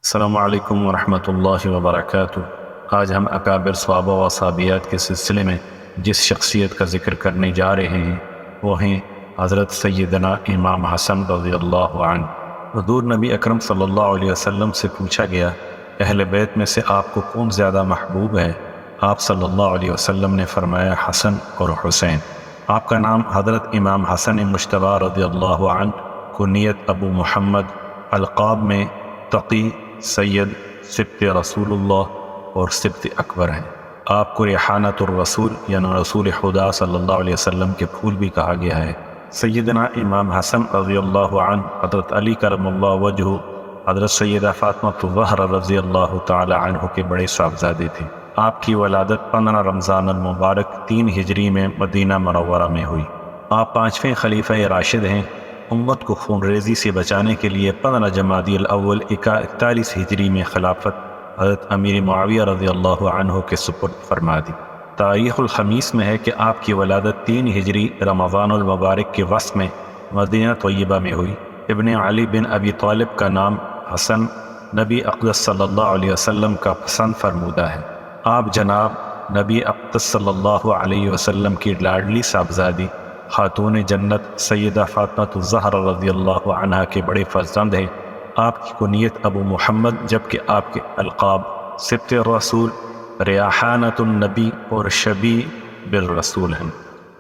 السلام علیکم ورحمۃ اللہ وبرکاتہ۔ آج ہم اکابر صحابہ و صحابیات کے سلسلے میں جس شخصیت کا ذکر کرنے جا رہے ہیں وہ ہیں حضرت سیدنا امام حسن رضی اللہ عنہ۔ حضور نبی اکرم صلی اللہ علیہ وسلم سے پوچھا گیا، اہل بیت میں سے آپ کو کون زیادہ محبوب ہے؟ آپ صلی اللہ علیہ وسلم نے فرمایا حسن اور حسین۔ آپ کا نام حضرت امام حسن مجتبی رضی اللہ عنہ، کنیت ابو محمد، القاب میں تقی، سید، سبط رسول اللہ اور سبط اکبر ہیں۔ آپ کو ریحانۃ الرسول یعنی رسول خدا صلی اللہ علیہ وسلم کے پھول بھی کہا گیا ہے۔ سیدنا امام حسن رضی اللہ عنہ حضرت علی کرم اللہ وجہہ، حضرت سیدہ فاطمہ الزہرا رضی اللہ تعالی عنہ کے بڑے صاحبزادے تھے۔ آپ کی ولادت 15 رمضان المبارک 3 ہجری میں مدینہ منورہ میں ہوئی۔ آپ 5ویں خلیفہ راشد ہیں۔ امت کو خون ریزی سے بچانے کے لیے 15 جمادی الاول 41 ہجری میں خلافت حضرت امیر معاویہ رضی اللہ عنہ کے سپرد فرما دی۔ تاریخ الخمیس میں ہے کہ آپ کی ولادت 3 ہجری رمضان المبارک کے وسط میں مدینہ طیبہ میں ہوئی۔ ابن علی بن ابی طالب کا نام حسن نبی اقدس صلی اللہ علیہ وسلم کا پسند فرمودہ ہے۔ آپ جناب نبی اقدس صلی اللہ علیہ وسلم کی لاڈلی صاحبزادی خاتون جنت سیدہ فاطمہ الزہرا رضی اللہ عنہ کے بڑے فرزند ہیں۔ آپ کی کنیت ابو محمد جبکہ آپ کے القاب سبط الرسول، ریحانۃ النبی اور شبیع بالرسول ہیں۔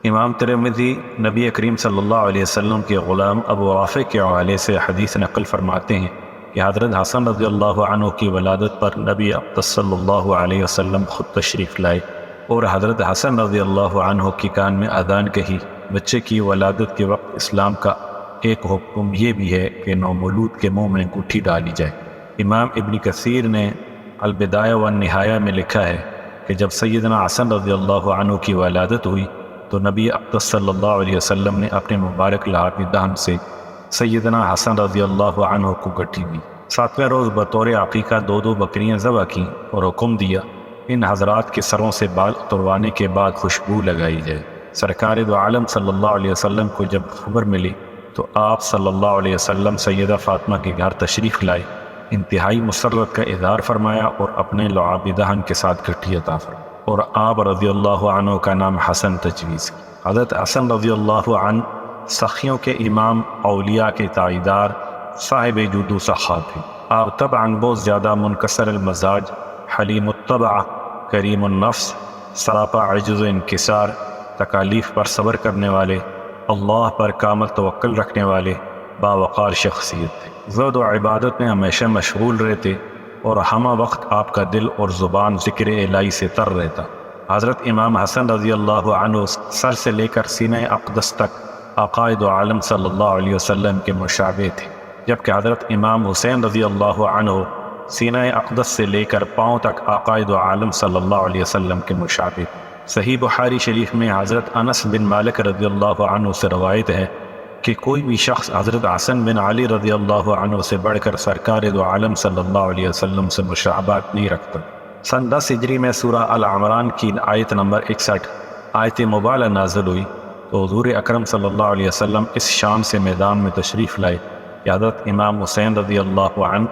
امام ترمذی نبی کریم صلی اللہ علیہ وسلم کے غلام ابو رافع کے حوالے سے حدیث نقل فرماتے ہیں کہ حضرت حسن رضی اللہ عنہ کی ولادت پر نبی اقدس صلی اللہ علیہ وسلم خود تشریف لائے اور حضرت حسن رضی اللہ عنہ کی کان میں اذان کہی۔ بچے کی ولادت کے وقت اسلام کا ایک حکم یہ بھی ہے کہ نومولود کے منہ میں انگوٹھی ڈالی جائے۔ امام ابن کثیر نے البدایہ والنہایہ میں لکھا ہے کہ جب سیدنا حسن رضی اللہ عنہ کی ولادت ہوئی تو نبی اقدس صلی اللہ علیہ وسلم نے اپنے مبارک لحاظ دہن سے سیدنا حسن رضی اللہ عنہ کو گٹھی دی۔ 7ویں روز بطور عقیقہ 2 بکریاں ذبح کیں اور حکم دیا ان حضرات کے سروں سے بال اتروانے کے بعد خوشبو لگائی جائے۔ سرکار دو عالم صلی اللہ علیہ وسلم کو جب خبر ملی تو آپ صلی اللہ علیہ وسلم سیدہ فاطمہ کے گھر تشریف لائے، انتہائی مسرت کا اظہار فرمایا اور اپنے لعاب دہن کے ساتھ گٹھی عطا فرمائی اور آپ رضی اللہ عنہ کا نام حسن تجویز کی۔ حضرت حسن رضی اللہ عنہ سخیوں کے امام، اولیاء کے تائیدار، صاحب جود و سخا تھے۔ آپ طبعاً بہت زیادہ منکسر المزاج، حلیم الطبع، کریم النفس، سراپا عجز و انکسار، تکالیف پر صبر کرنے والے، اللہ پر کامل توکل رکھنے والے باوقار شخصیت تھے۔ زہد و عبادت میں ہمیشہ مشغول رہتے اور ہمہ وقت آپ کا دل اور زبان ذکر الہی سے تر رہتا۔ حضرت امام حسن رضی اللہ عنہ سر سے لے کر سینہ اقدس تک آقا دو عالم صلی اللہ علیہ وسلم کے مشابہ تھے، جبکہ حضرت امام حسین رضی اللہ عنہ سینہ اقدس سے لے کر پاؤں تک آقا دو عالم صلی اللہ علیہ وسلم کے مشابہ تھے۔ صحیح بخاری شریف میں حضرت انس بن مالک رضی اللہ عنہ سے روایت ہے کہ کوئی بھی شخص حضرت حسن بن علی رضی اللہ عنہ سے بڑھ کر سرکار دو عالم صلی اللہ علیہ وسلم سے مشابہت نہیں رکھتا۔ سن 10 ہجری میں سورہ العمران کی آیت نمبر 61 آیت مبالغہ نازل ہوئی تو حضور اکرم صلی اللہ علیہ وسلم اس شام سے میدان میں تشریف لائے کہ حضرت امام حسین رضی اللہ عنہ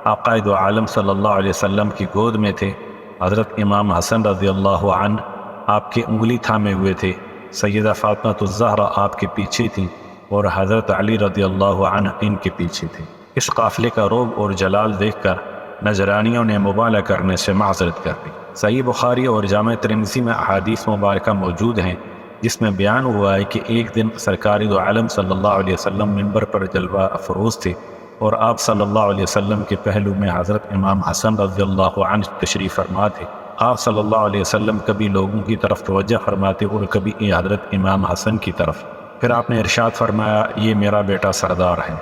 آقا دو عالم صلی اللہ علیہ وسلم کی گود میں تھے۔ حضرت امام حسن رضی اللہ عنہ آپ کی انگلی تھامے ہوئے تھے، سیدہ فاطمہ الزہرا آپ کے پیچھے تھیں اور حضرت علی رضی اللہ عنہ ان کے پیچھے تھے۔ اس قافلے کا رعب اور جلال دیکھ کر نجرانیوں نے مبالغہ کرنے سے معذرت کر دی۔ صحیح بخاری اور جامع ترمذی میں احادیث مبارکہ موجود ہیں جس میں بیان ہوا ہے کہ ایک دن سرکار دو عالم صلی اللہ علیہ وسلم منبر پر جلوہ افروز تھے اور آپ صلی اللہ علیہ وسلم کے پہلو میں حضرت امام حسن رضی اللہ عنہ تشریف فرما تھے۔ آپ صلی اللہ علیہ وسلم کبھی لوگوں کی طرف توجہ فرماتے اور کبھی حضرت امام حسن کی طرف۔ پھر آپ نے ارشاد فرمایا، یہ میرا بیٹا سردار ہے،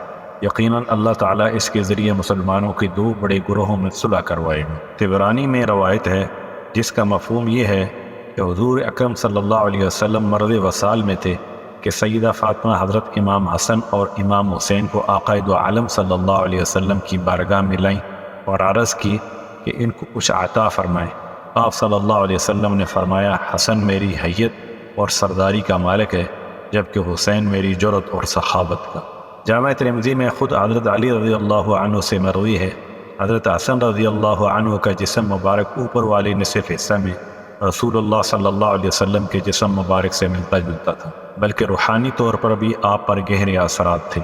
یقیناً اللہ تعالیٰ اس کے ذریعے مسلمانوں کے 2 بڑے گروہوں میں صلح کروائے گا۔ طبرانی میں روایت ہے جس کا مفہوم یہ ہے کہ حضور اکرم صلی اللہ علیہ وسلم مرض وصال میں تھے کہ سیدہ فاطمہ حضرت امام حسن اور امام حسین کو آقا دو عالم صلی اللہ علیہ وسلم کی بارگاہ میں لائیں اور عرض کی کہ ان کو کچھ عطا فرمائیں۔ آپ صلی اللہ علیہ وسلم نے فرمایا، حسن میری حیت اور سرداری کا مالک ہے جبکہ حسین میری جرأت اور سخاوت کا۔ جامع ترمذی میں خود حضرت علی رضی اللہ عنہ سے مروی ہے حضرت حسن رضی اللہ عنہ کا جسم مبارک اوپر والے نصف حصہ میں رسول اللہ صلی اللہ علیہ وسلم کے جسم مبارک سے ملتا جلتا تھا، بلکہ روحانی طور پر بھی آپ پر گہرے اثرات تھے۔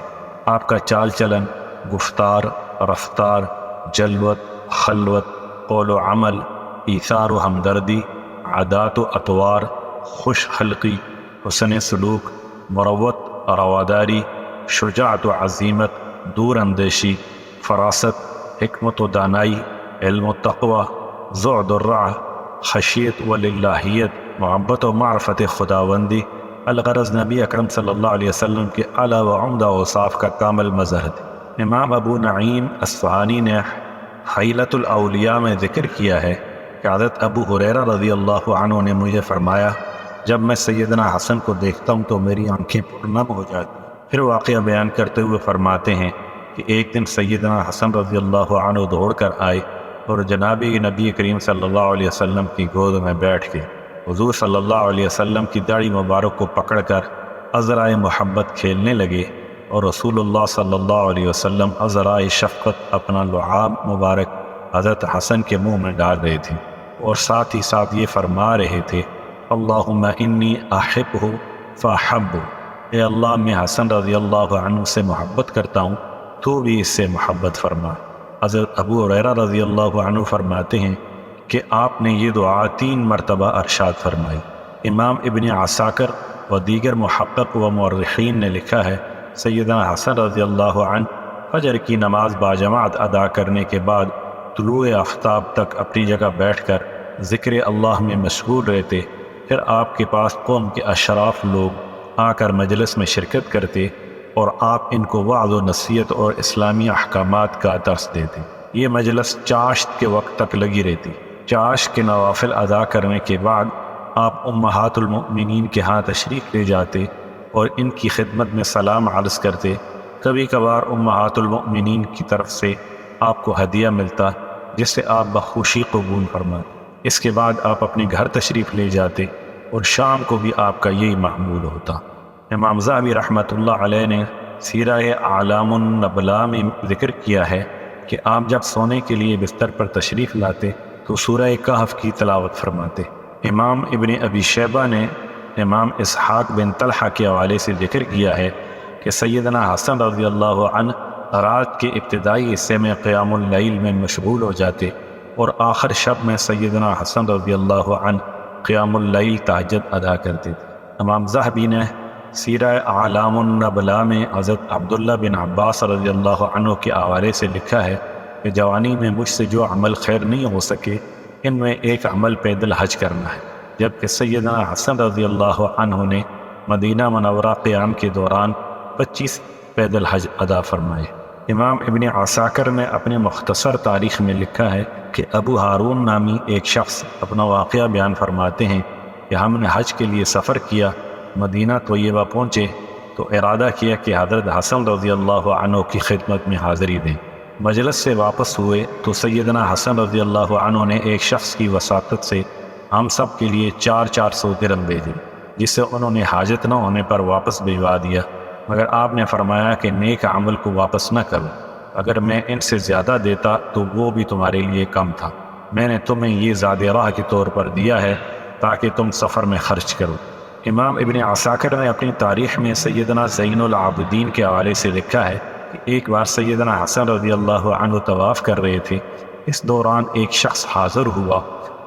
آپ کا چال چلن، گفتار، رفتار، جلوت، خلوت، قول و عمل، ایثار و ہمدردی، عادات و اطوار، خوش خلقی، حسن سلوک، مروت، رواداری، شجاعت و عزیمت، دور اندیشی، فراست، حکمت و دانائی، علم و تقوی، زہد و رع، خشیت و للہیت، محبت و معرفت خداوندی، الغرض نبی اکرم صلی اللہ علیہ وسلم کے اعلیٰ و عمدہ اوصاف کا کامل مظہر تھی۔ امام ابو نعیم اصفہانی نے حیلۃ الاولیاء میں ذکر کیا ہے کہ حضرت ابو ہریرہ رضی اللہ عنہ نے مجھے فرمایا، جب میں سیدنا حسن کو دیکھتا ہوں تو میری آنکھیں پرنم ہو جاتی۔ پھر واقعہ بیان کرتے ہوئے فرماتے ہیں کہ ایک دن سیدنا حسن رضی اللہ عنہ دوڑ کر آئے اور جناب نبی کریم صلی اللہ علیہ وسلم کی گود میں بیٹھ کے حضور صلی اللہ علیہ وسلم کی داڑھی مبارک کو پکڑ کر عذرائے محبت کھیلنے لگے، اور رسول اللہ صلی اللہ علیہ وسلم عذرائے شفقت اپنا لعاب مبارک حضرت حسن کے منہ میں ڈال رہے تھے، اور ساتھ ہی ساتھ یہ فرما رہے تھے، اللہم انی احبہ فاحبہ، اے اللہ میں حسن رضی اللہ عنہ سے محبت کرتا ہوں، تو بھی اس سے محبت فرما۔ حضرت ابو ہریرہ رضی اللہ عنہ فرماتے ہیں کہ آپ نے یہ دعا 3 مرتبہ ارشاد فرمائی۔ امام ابن عساکر و دیگر محقق و مورخین نے لکھا ہے، سیدنا حسن رضی اللہ عنہ فجر کی نماز باجماعت ادا کرنے کے بعد طلوع آفتاب تک اپنی جگہ بیٹھ کر ذکر اللہ میں مشغول رہتے، پھر آپ کے پاس قوم کے اشراف لوگ آ کر مجلس میں شرکت کرتے اور آپ ان کو وعظ و نصیحت اور اسلامی احکامات کا درس دیتے۔ یہ مجلس چاشت کے وقت تک لگی رہتی۔ چاشت کے نوافل ادا کرنے کے بعد آپ امہات المؤمنین کے ہاں تشریف لے جاتے اور ان کی خدمت میں سلام عرض کرتے۔ کبھی کبھار امہات المؤمنین کی طرف سے آپ کو ہدیہ ملتا جس سے آپ بخوشی قبول فرماتے۔ اس کے بعد آپ اپنے گھر تشریف لے جاتے اور شام کو بھی آپ کا یہی معمول ہوتا۔ امام ذہبی رحمۃ اللہ علیہ نے سیرہ اعلام النبلاء میں ذکر کیا ہے کہ آپ جب سونے کے لیے بستر پر تشریف لاتے تو سورہ کہف کی تلاوت فرماتے۔ امام ابن ابی شیبہ نے امام اسحاق بن طلحہ کے حوالے سے ذکر کیا ہے کہ سیدنا حسن رضی اللہ عنہ رات کے ابتدائی حصے میں قیام اللیل میں مشغول ہو جاتے اور آخر شب میں سیدنا حسن رضی اللہ عنہ قیام اللیل تہجد ادا کرتے تھے۔ امام ذہبی نے سیرہ اعلام النبلاء میں حضرت عبداللہ بن عباس رضی اللہ عنہ کے حوالے سے لکھا ہے کہ جوانی میں مجھ سے جو عمل خیر نہیں ہو سکے ان میں ایک عمل پیدل حج کرنا ہے، جبکہ سیدنا حسن رضی اللہ عنہ نے مدینہ منورہ قیام کے دوران 25 پیدل حج ادا فرمائے۔ امام ابن عساکر نے اپنے مختصر تاریخ میں لکھا ہے کہ ابو ہارون نامی ایک شخص اپنا واقعہ بیان فرماتے ہیں کہ ہم نے حج کے لیے سفر کیا، مدینہ طیبہ پہنچے تو ارادہ کیا کہ حضرت حسن رضی اللہ عنہ کی خدمت میں حاضری دیں۔ مجلس سے واپس ہوئے تو سیدنا حسن رضی اللہ عنہ نے ایک شخص کی وساطت سے ہم سب کے لیے 400 درہم بھیجے، جس سے انہوں نے حاجت نہ ہونے پر واپس بھجوا دیا، مگر آپ نے فرمایا کہ نیک عمل کو واپس نہ کرو، اگر میں ان سے زیادہ دیتا تو وہ بھی تمہارے لیے کم تھا، میں نے تمہیں یہ زاد راہ کے طور پر دیا ہے تاکہ تم سفر میں خرچ کرو۔ امام ابن عساکر نے اپنی تاریخ میں سیدنا زین العابدین کے حوالے سے لکھا ہے کہ ایک بار سیدنا حسن رضی اللہ عنہ طواف کر رہے تھے، اس دوران ایک شخص حاضر ہوا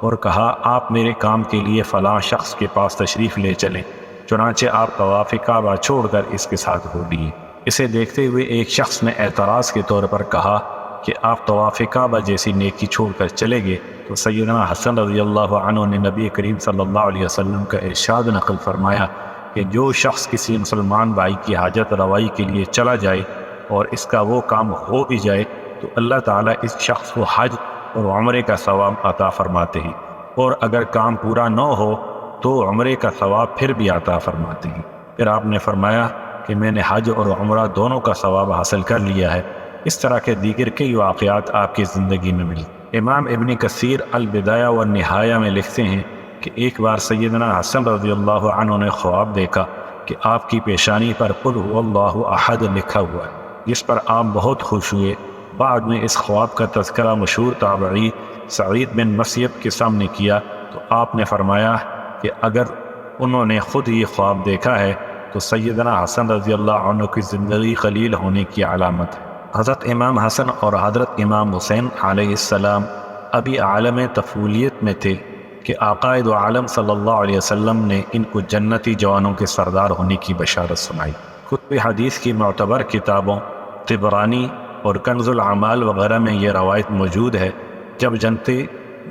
اور کہا آپ میرے کام کے لیے فلاں شخص کے پاس تشریف لے چلیں، چنانچہ آپ طواف کعبہ چھوڑ کر اس کے ساتھ ہو لیے۔ اسے دیکھتے ہوئے ایک شخص نے اعتراض کے طور پر کہا کہ آپ طواف کعبہ جیسی نیکی چھوڑ کر چلے گئے، تو سیدنا حسن رضی اللہ عنہ نے نبی کریم صلی اللہ علیہ وسلم کا ارشاد نقل فرمایا کہ جو شخص کسی مسلمان بھائی کی حاجت روائی کے لیے چلا جائے اور اس کا وہ کام ہو بھی جائے تو اللہ تعالیٰ اس شخص کو حج اور عمرے کا ثواب عطا فرماتے ہیں، اور اگر کام پورا نہ ہو تو عمرے کا ثواب پھر بھی عطا فرماتے ہیں۔ پھر آپ نے فرمایا کہ میں نے حج اور عمرہ دونوں کا ثواب حاصل کر لیا ہے۔ اس طرح کے دیگر کئی واقعات آپ کی زندگی میں ملی۔ امام ابن کثیر البدایہ والنہایہ میں لکھتے ہیں کہ ایک بار سیدنا حسن رضی اللہ عنہ نے خواب دیکھا کہ آپ کی پیشانی پر قل هو اللہ احد لکھا ہوا ہے، جس پر آپ بہت خوش ہوئے، بعد میں اس خواب کا تذکرہ مشہور تابعی سعید بن مسیب کے سامنے کیا تو آپ نے فرمایا کہ اگر انہوں نے خود یہ خواب دیکھا ہے تو سیدنا حسن رضی اللہ عنہ کی زندگی قلیل ہونے کی علامت ہے۔ حضرت امام حسن اور حضرت امام حسین علیہ السلام ابھی عالم طفولیت میں تھے کہ آقا دو عالم صلی اللہ علیہ وسلم نے ان کو جنتی جوانوں کے سردار ہونے کی بشارت سنائی۔ کتب حدیث کی معتبر کتابوں طبرانی اور کنز العمال وغیرہ میں یہ روایت موجود ہے، جب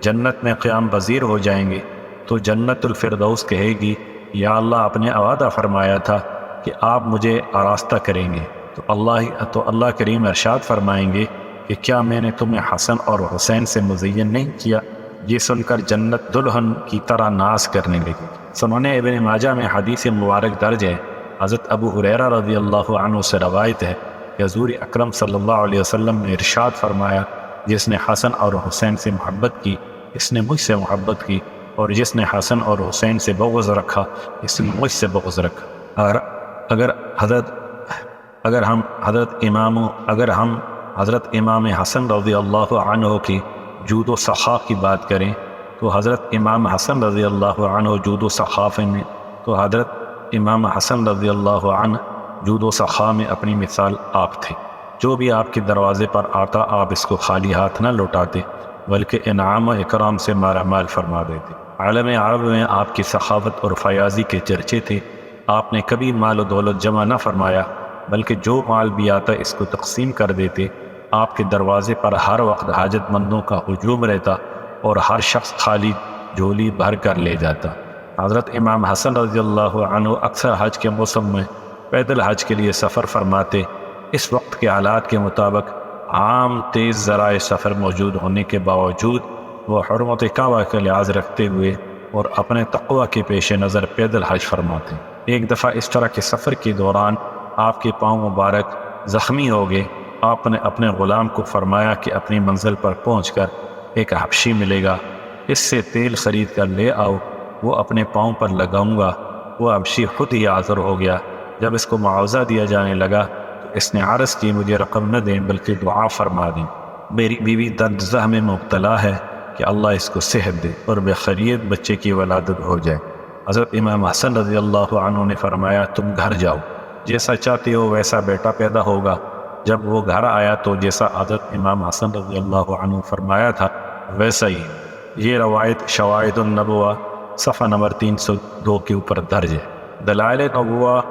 جنت میں قیام پذیر ہو جائیں گے تو جنت الفردوس کہے گی یا اللہ آپ نے وعدہ فرمایا تھا کہ آپ مجھے آراستہ کریں گے، تو اللہ کریم ارشاد فرمائیں گے کہ کیا میں نے تمہیں حسن اور حسین سے مزین نہیں کیا؟ یہ سن کر جنت دلہن کی طرح ناز کرنے لگی۔ سنن ابن ماجہ میں حدیث مبارک درج ہے، حضرت ابو ہریرہ رضی اللہ عنہ سے روایت ہے کہ حضور اکرم صلی اللہ علیہ وسلم نے ارشاد فرمایا، جس نے حسن اور حسین سے محبت کی اس نے مجھ سے محبت کی، اور جس نے حسن اور حسین سے بغض رکھا اس نے مجھ سے بغض رکھا۔ اور اگر ہم حضرت امام حسن رضی اللہ عنہ کی جود و سخا کی بات کریں تو حضرت امام حسن رضی اللہ عنہ جود و سخا میں اپنی مثال آپ تھے۔ جو بھی آپ کے دروازے پر آتا آپ اس کو خالی ہاتھ نہ لوٹاتے بلکہ انعام و اکرام سے مالا مال فرما دیتے۔ عالم عرب میں آپ کی سخاوت اور فیاضی کے چرچے تھے۔ آپ نے کبھی مال و دولت جمع نہ فرمایا بلکہ جو مال بھی آتا اس کو تقسیم کر دیتے۔ آپ کے دروازے پر ہر وقت حاجت مندوں کا ہجوم رہتا اور ہر شخص خالی جھولی بھر کر لے جاتا۔ حضرت امام حسن رضی اللہ عنہ اکثر حج کے موسم میں پیدل حج کے لیے سفر فرماتے۔ اس وقت کے حالات کے مطابق عام تیز ذرائع سفر موجود ہونے کے باوجود وہ حرمت کعبہ کا لحاظ رکھتے ہوئے اور اپنے تقوی کے پیش نظر پیدل حج فرماتے۔ ایک دفعہ اس طرح کے سفر کے دوران آپ کے پاؤں مبارک زخمی ہو گئے۔ آپ نے اپنے غلام کو فرمایا کہ اپنی منزل پر پہنچ کر ایک حبشی ملے گا، اس سے تیل خرید کر لے آؤ، وہ اپنے پاؤں پر لگاؤں گا۔ وہ حبشی خود ہی حاضر ہو گیا۔ جب اس کو معاوضہ دیا جانے لگا تو اس نے عرض کی مجھے رقم نہ دیں بلکہ دعا فرما دیں، میری بیوی درد زہ میں مبتلا ہے کہ اللہ اس کو صحت دے اور بخیریت بچے کی ولادت ہو جائے۔ حضرت امام حسن رضی اللہ عنہ نے فرمایا تم گھر جاؤ، جیسا چاہتے ہو ویسا بیٹا پیدا ہوگا۔ جب وہ گھر آیا تو جیسا حضرت امام حسن رضی اللہ عنہ فرمایا تھا ویسا ہی۔ یہ روایت شواہد النبوہ صفحہ نمبر 302 کے اوپر درج ہے۔ دلائل نبوہ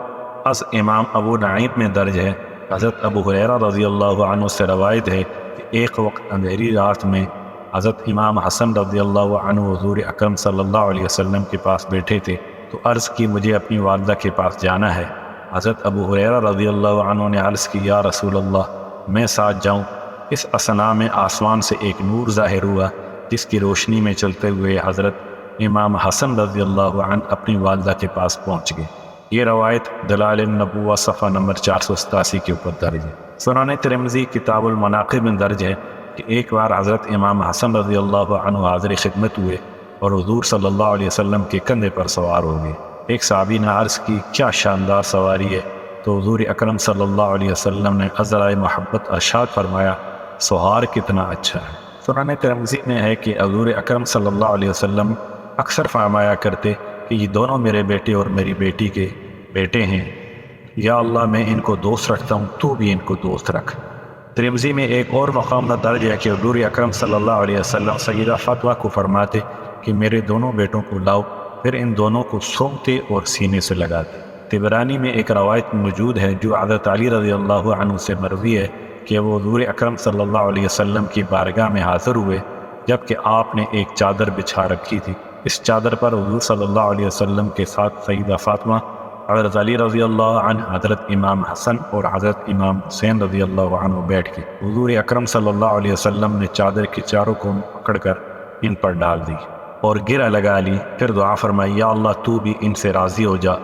از امام ابو نعیم میں درج ہے۔ حضرت ابو ہریرہ رضی اللہ عنہ سے روایت ہے کہ ایک وقت اندھیری رات میں حضرت امام حسن رضی اللہ عنہ حضور اکرم صلی اللہ علیہ وسلم کے پاس بیٹھے تھے تو عرض کی مجھے اپنی والدہ کے پاس جانا ہے۔ حضرت ابو ہریرہ رضی اللہ عنہ نے عرض کی یا رسول اللہ میں ساتھ جاؤں؟ اس اثنا میں آسمان سے ایک نور ظاہر ہوا جس کی روشنی میں چلتے ہوئے حضرت امام حسن رضی اللہ عنہ اپنی والدہ کے پاس پہنچ گئے۔ یہ روایت دلائل النبوہ صفحہ نمبر 487 کے اوپر درج ہے۔ سنن ترمذی کتاب المناقب میں درج ہے کہ ایک بار حضرت امام حسن رضی اللہ عنہ حاضر خدمت ہوئے اور حضور صلی اللہ علیہ وسلم کے کندھے پر سوار ہو گئے۔ ایک صحابی نے عرض کی کیا شاندار سواری ہے، تو حضور اکرم صلی اللہ علیہ وسلم نے عذرائے محبت ارشاد فرمایا سوار کتنا اچھا ہے۔ سنن ترمذی میں ہے کہ حضور اکرم صلی اللہ علیہ وسلم اکثر فرمایا کرتے کہ یہ دونوں میرے بیٹے اور میری بیٹی کے بیٹے ہیں، یا اللہ میں ان کو دوست رکھتا ہوں تو بھی ان کو دوست رکھ۔ ترمذی میں ایک اور مقام میں درج ہے کہ حضور اکرم صلی اللہ علیہ وسلم سیدہ فاطمہ کو فرماتے کہ میرے دونوں بیٹوں کو لاؤ، پھر ان دونوں کو سونپتے اور سینے سے لگاتے۔ طبرانی میں ایک روایت موجود ہے جو حضرت علی رضی اللہ عنہ سے مروی ہے کہ وہ حضور اکرم صلی اللہ علیہ وسلم کی بارگاہ میں حاضر ہوئے جبکہ آپ نے ایک چادر بچھا رکھی تھی۔ اس چادر پر حضور صلی اللہ علیہ وسلم کے ساتھ سیدہ فاطمہ، حضرت علی رضی اللہ عنہ، حضرت امام حسن اور حضرت امام حسین رضی اللہ عنہ بیٹھ کے حضور اکرم صلی اللہ علیہ وسلم نے چادر کے چاروں کو پکڑ کر ان پر ڈال دی اور گرہ لگا لی، پھر دعا فرمائی یا اللہ تو بھی ان سے راضی ہو جا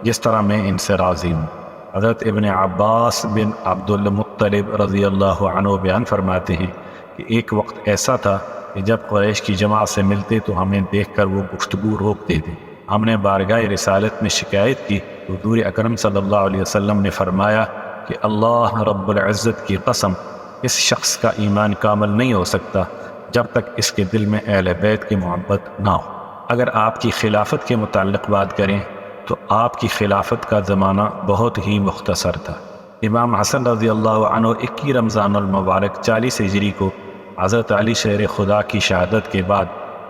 جس طرح میں ان سے راضی ہوں۔ حضرت ابن عباس بن عبد المطلب رضی اللہ عنہ بیان فرماتے ہیں کہ ایک وقت ایسا تھا کہ جب قریش کی جماعت سے ملتے تو ہمیں دیکھ کر وہ گفتگو روکتے تھے۔ ہم نے بارگاہ رسالت میں شکایت کی، حضور اکرم صلی اللہ علیہ وسلم نے فرمایا کہ اللہ رب العزت کی قسم اس شخص کا ایمان کامل نہیں ہو سکتا جب تک اس کے دل میں اہل بیت کی محبت نہ ہو۔ اگر آپ کی خلافت کے متعلق بات کریں تو آپ کی خلافت کا زمانہ بہت ہی مختصر تھا۔ امام حسن رضی اللہ عنہ 21 رمضان المبارک 40 ہجری کو حضرت علی شیر خدا کی شہادت کے بعد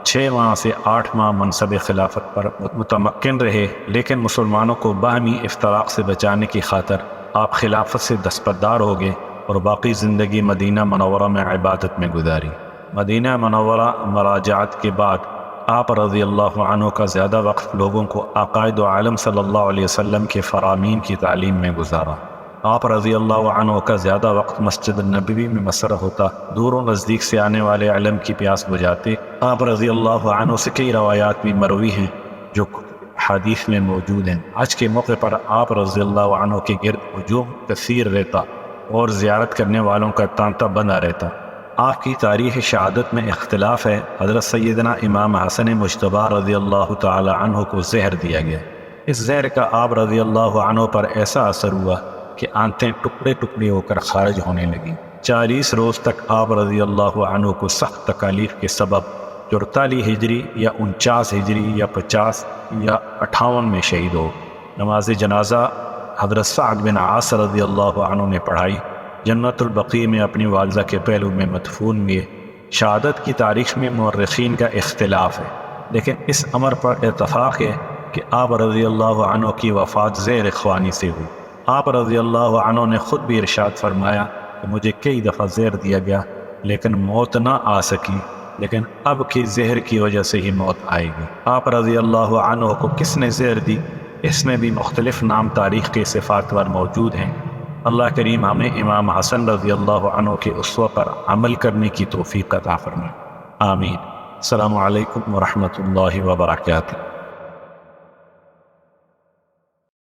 6 ماہ سے 8 ماہ منصب خلافت پر متمکن رہے، لیکن مسلمانوں کو باہمی افتراق سے بچانے کی خاطر آپ خلافت سے دستبردار ہو گئے اور باقی زندگی مدینہ منورہ میں عبادت میں گزاری۔ مدینہ منورہ مراجعت کے بعد آپ رضی اللہ عنہ کا زیادہ وقت لوگوں کو عقائد عالم صلی اللہ علیہ وسلم کے فرامین کی تعلیم میں گزارا۔ آپ رضی اللہ عنہ کا زیادہ وقت مسجد النبوی میں مصرف ہوتا، دور و نزدیک سے آنے والے علم کی پیاس بجھاتے۔ آپ رضی اللہ عنہ سے کئی روایات بھی مروی ہیں جو حدیث میں موجود ہیں۔ حج کے موقع پر آپ رضی اللہ عنہ کے گرد ہجوم کثیر رہتا اور زیارت کرنے والوں کا تانتا بنا رہتا۔ آپ کی تاریخ شہادت میں اختلاف ہے۔ حضرت سیدنا امام حسن مجتبی رضی اللہ تعالی عنہ کو زہر دیا گیا۔ اس زہر کا آپ رضی اللہ عنہ پر ایسا اثر ہوا کہ آنتیں ٹکڑے ٹکڑے ہو کر خارج ہونے لگیں۔ 40 روز تک آپ رضی اللہ عنہ کو سخت تکالیف کے سبب 44 ہجری یا 49 ہجری یا 50 یا 58 میں شہید ہو۔ نماز جنازہ حضرت سعد بن عاص رضی اللہ عنہ نے پڑھائی، جنت البقیع میں اپنی والدہ کے پہلو میں مدفون ہوئے۔ شہادت کی تاریخ میں مورخین کا اختلاف ہے، لیکن اس امر پر اتفاق ہے کہ آپ رضی اللہ عنہ کی وفات زیر خوانی سے ہوئی۔ آپ رضی اللہ عنہ نے خود بھی ارشاد فرمایا کہ مجھے کئی دفعہ زہر دیا گیا لیکن موت نہ آ سکی، لیکن اب کی زہر کی وجہ سے ہی موت آئے گی۔ آپ رضی اللہ عنہ کو کس نے زہر دی، اس میں بھی مختلف نام تاریخ کے صفات پر موجود ہیں۔ اللہ کریم ہمیں امام حسن رضی اللہ عنہ کے اسوہ پر عمل کرنے کی توفیق عطا فرمائے، آمین۔ السلام علیکم ورحمۃ اللہ وبرکاتہ۔